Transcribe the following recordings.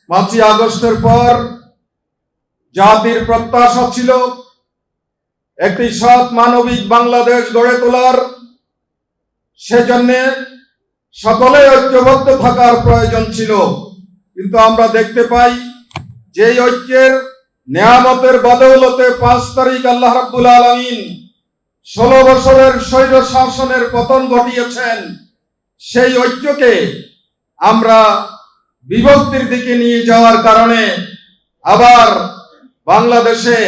5ই আগস্টের পর জাতির প্রত্যাশা ছিল একটি সৎ মানবিক বাংলাদেশ গড়ে তোলার। সেজন্য সকলে ঐক্যবদ্ধ থাকার প্রয়োজন ছিল। কিন্তু আমরা দেখতে পাই যে এই ঐক্যের নেয়ামতের বদৌলতে 5 তারিখ আল্লাহ রাব্বুল আলামিন 16 বছরের স্বৈর শাসনের পতন ঘটিয়েছেন। সেই ঐক্যকে আমরা বিভক্তির দিকে নিয়ে যাওয়ার কারণে আবার বাংলাদেশে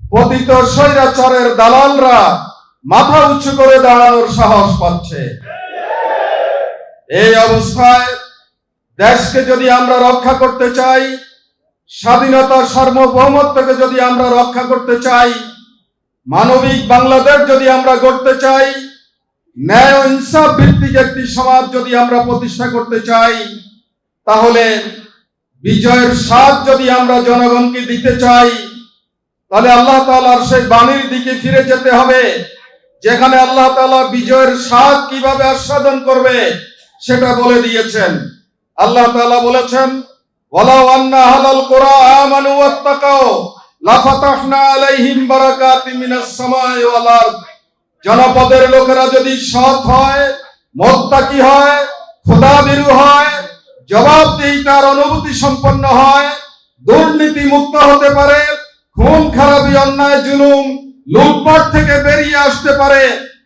পতিত স্বৈরাচারের দালালরা মাথা উঁচু করে দাঁড়ানোর সাহস পাচ্ছে। এই অবস্থায় দেশকে যদি আমরা রক্ষা করতে চাই, স্বাধীনতা সার্বভৌমত্বকে যদি আমরা রক্ষা করতে চাই, মানবিক বাংলাদেশ যদি আমরা গড়তে চাই, ন্যায় ও ইনসাফ ভিত্তিক একটি সমাজ যদি আমরা প্রতিষ্ঠা করতে চাই, তাহলে বিজয়ের স্বাদ যদি আমরা জনগণকে দিতে চাই, তাহলে আল্লাহ তাআলার সেই বাণীর দিকে ফিরে যেতে হবে, যেখানে আল্লাহ তাআলা বিজয়ের স্বাদ কিভাবে আস্বাদন করবে সেটা বলে দিয়েছেন। আল্লাহ তাআলা বলেছেন, ওয়ালাউ আন্না আহলাল কুরা আমানু ওয়াত্তাকাও লাফাতাহনা আলাইহিম বারাকাতিম মিনাস সামাই ওয়াল আরদ। জনপদের লোকেরা যদি সৎ হয়, মুত্তাকি হয়, খোদাভীরু হয়, জবাবদিহিতার অনুভূতি সম্পন্ন হয়, দুর্নীতি মুক্ত হতে পারে, খুন খারাপি অন্যায় জুলুম লুটপাট থেকে বেরিয়ে আসতে পারে,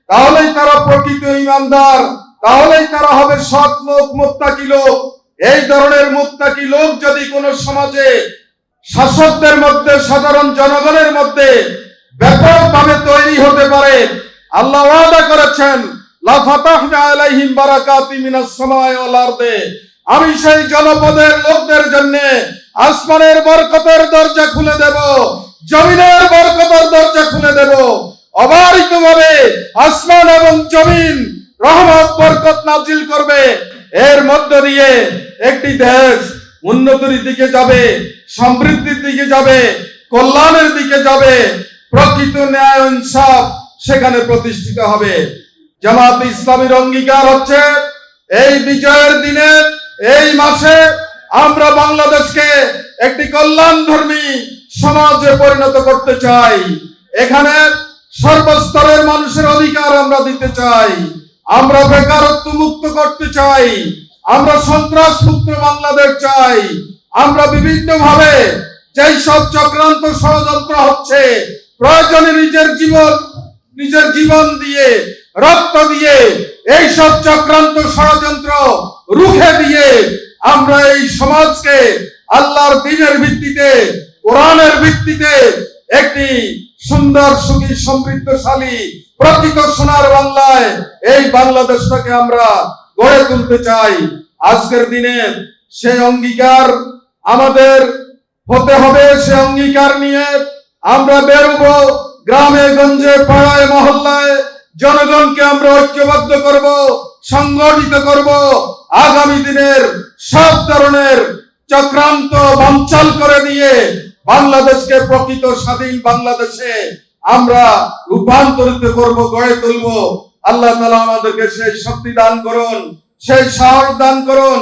তাহলেই তারা প্রকৃত ঈমানদার, তাহলেই তারা হবে সৎ লোক, মুত্তাকি লোক। এই ধরনের মুত্তাকি লোক যদি কোন সমাজে শাসকদের মধ্যে, সাধারণ জনগণের মধ্যে ব্যাপকভাবে তৈরি হতে পারে, আল্লাহ ওয়াদা করেছেন লা ফাতাহনা আলাইহিম বারাকাতিম মিনাস সামাই ওয়াল আরদে। আমি সেই জনপদের লোকদের জন্য আসমানের বরকতের দরজা খুলে দেব, জমিনের বরকতের দরজা খুলে দেব। অবারিতভাবে আসমান এবং জমিন রহমত বরকত নাজিল করবে। এর মধ্য দিয়ে একটি দেশ উন্নতির দিকে যাবে, সমৃদ্ধির দিকে যাবে, কল্যাণের দিকে যাবে, প্রকৃত ন্যায় ও ইনসাফ সেখানে প্রতিষ্ঠিত হবে। জামাত ইসলামীর অঙ্গীকার হচ্ছে এই বিজয়ের দিনে, এই মাসে আমরা বাংলাদেশকে একটি কল্যাণধর্মী সমাজে পরিণত করতে চাই। এখানে সর্বস্তরের মানুষের অধিকার আমরা দিতে চাই, আমরা বেকারত্ব মুক্ত করতে চাই, আমরা সন্ত্রাস মুক্ত বাংলাদেশ চাই। আমরা বিভিন্ন ভাবে যেই সব চক্রান্ত ষড়যন্ত্র হচ্ছে, প্রয়োজনে নিজের জীবন দিয়ে, রক্ত দিয়ে এই সব চক্রান্ত ষড়যন্ত্র রুখে দিয়ে আমরা এই সমাজকে আল্লাহর দ্বীনের ভিত্তিতে, কোরআনের ভিত্তিতে একটি সুন্দর, সুখী, সমৃদ্ধশালী, প্রকৃত সোনার বাংলায় এই বাংলাদেশটাকে আমরা গড়ে তুলতে চাই। আজকের দিনে সেই অঙ্গীকার আমাদের হতে হবে। সে অঙ্গীকার নিয়ে আমরা বেরোবো, গ্রামে গঞ্জে, পাড়ায় মহল্লায় জনগণকে আমরা ঐক্যবদ্ধ করব, সংগঠিত করব। আগামী দিনের সব ধরনের চক্রান্ত বানচাল করে দিয়ে বাংলাদেশকে প্রকৃত স্বাধীন বাংলাদেশে আমরা রূপান্তরিত করব, গড়ে তুলব। আল্লাহ তাআলা আমাদেরকে সেই শক্তি দান করুন, সেই সাহস দান করুন।